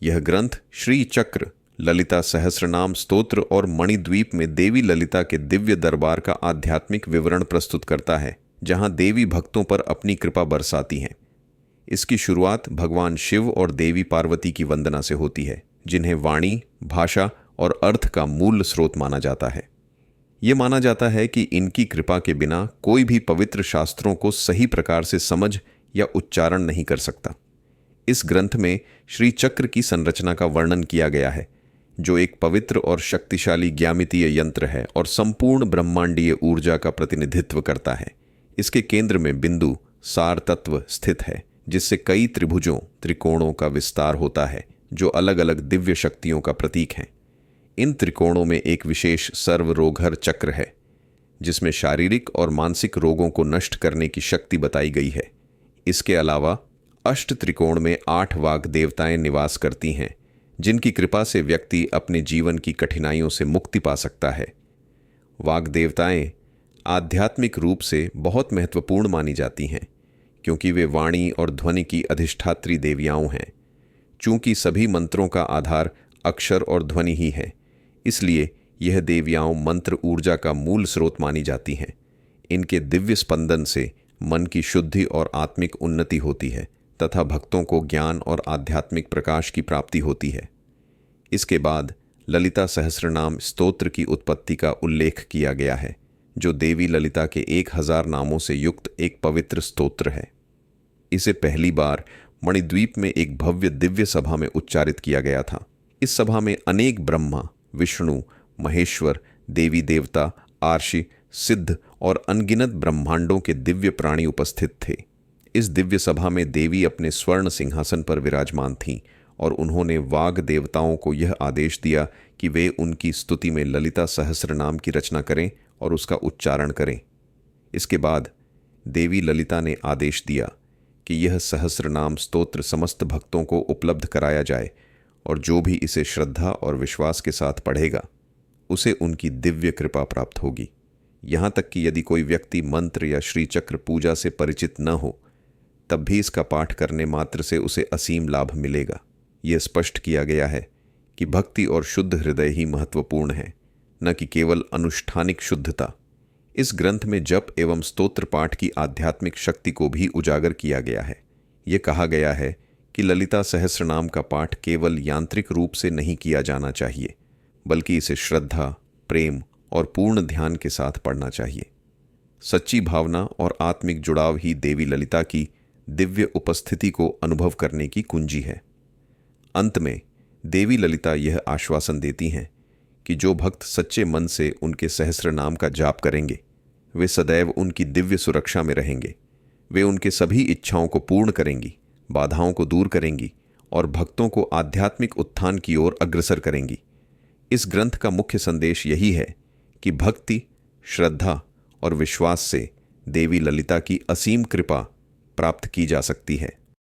यह ग्रंथ श्री चक्र, ललिता सहस्रनाम स्तोत्र और मणिद्वीप में देवी ललिता के दिव्य दरबार का आध्यात्मिक विवरण प्रस्तुत करता है, जहां देवी भक्तों पर अपनी कृपा बरसाती हैं। इसकी शुरुआत भगवान शिव और देवी पार्वती की वंदना से होती है, जिन्हें वाणी, भाषा और अर्थ का मूल स्रोत माना जाता है। ये माना जाता है कि इनकी कृपा के बिना कोई भी पवित्र शास्त्रों को सही प्रकार से समझ या उच्चारण नहीं कर सकता। इस ग्रंथ में श्री चक्र की संरचना का वर्णन किया गया है, जो एक पवित्र और शक्तिशाली ज्यामितीय यंत्र है और संपूर्ण ब्रह्मांडीय ऊर्जा का प्रतिनिधित्व करता है। इसके केंद्र में बिंदु सार तत्व स्थित है, जिससे कई त्रिभुजों, त्रिकोणों का विस्तार होता है, जो अलग अलग दिव्य शक्तियों का प्रतीक हैं। इन त्रिकोणों में एक विशेष सर्वरोगहर चक्र है, जिसमें शारीरिक और मानसिक रोगों को नष्ट करने की शक्ति बताई गई है। इसके अलावा अष्ट त्रिकोण में 8 वाग देवताएं निवास करती हैं, जिनकी कृपा से व्यक्ति अपने जीवन की कठिनाइयों से मुक्ति पा सकता है। वाग देवताएं आध्यात्मिक रूप से बहुत महत्वपूर्ण मानी जाती हैं, क्योंकि वे वाणी और ध्वनि की अधिष्ठात्री देवियाओं हैं। चूंकि सभी मंत्रों का आधार अक्षर और ध्वनि ही है, इसलिए यह देवियाओं मंत्र ऊर्जा का मूल स्रोत मानी जाती हैं। इनके दिव्य स्पंदन से मन की शुद्धि और आत्मिक उन्नति होती है तथा भक्तों को ज्ञान और आध्यात्मिक प्रकाश की प्राप्ति होती है। इसके बाद ललिता सहस्रनाम स्तोत्र की उत्पत्ति का उल्लेख किया गया है, जो देवी ललिता के 1000 नामों से युक्त एक पवित्र स्तोत्र है। इसे पहली बार मणिद्वीप में एक भव्य दिव्य सभा में उच्चारित किया गया था। इस सभा में अनेक ब्रह्मा, विष्णु, महेश्वर, देवी देवता, आर्षि, सिद्ध और अनगिनत ब्रह्मांडों के दिव्य प्राणी उपस्थित थे। इस दिव्य सभा में देवी अपने स्वर्ण सिंहासन पर विराजमान थीं और उन्होंने वाग देवताओं को यह आदेश दिया कि वे उनकी स्तुति में ललिता सहस्रनाम की रचना करें और उसका उच्चारण करें। इसके बाद देवी ललिता ने आदेश दिया कि यह सहस्रनाम स्तोत्र समस्त भक्तों को उपलब्ध कराया जाए और जो भी इसे श्रद्धा और विश्वास के साथ पढ़ेगा, उसे उनकी दिव्य कृपा प्राप्त होगी। यहाँ तक कि यदि कोई व्यक्ति मंत्र या श्रीचक्र पूजा से परिचित न हो, तब भी इसका पाठ करने मात्र से उसे असीम लाभ मिलेगा। यह स्पष्ट किया गया है कि भक्ति और शुद्ध हृदय ही महत्वपूर्ण है, न कि केवल अनुष्ठानिक शुद्धता। इस ग्रंथ में जप एवं स्तोत्र पाठ की आध्यात्मिक शक्ति को भी उजागर किया गया है। यह कहा गया है कि ललिता सहस्रनाम का पाठ केवल यांत्रिक रूप से नहीं किया जाना चाहिए, बल्कि इसे श्रद्धा, प्रेम और पूर्ण ध्यान के साथ पढ़ना चाहिए। सच्ची भावना और आत्मिक जुड़ाव ही देवी ललिता की दिव्य उपस्थिति को अनुभव करने की कुंजी है। अंत में देवी ललिता यह आश्वासन देती हैं कि जो भक्त सच्चे मन से उनके सहस्र नाम का जाप करेंगे, वे सदैव उनकी दिव्य सुरक्षा में रहेंगे। वे उनके सभी इच्छाओं को पूर्ण करेंगी, बाधाओं को दूर करेंगी और भक्तों को आध्यात्मिक उत्थान की ओर अग्रसर करेंगी। इस ग्रंथ का मुख्य संदेश यही है कि भक्ति, श्रद्धा और विश्वास से देवी ललिता की असीम कृपा प्राप्त की जा सकती है।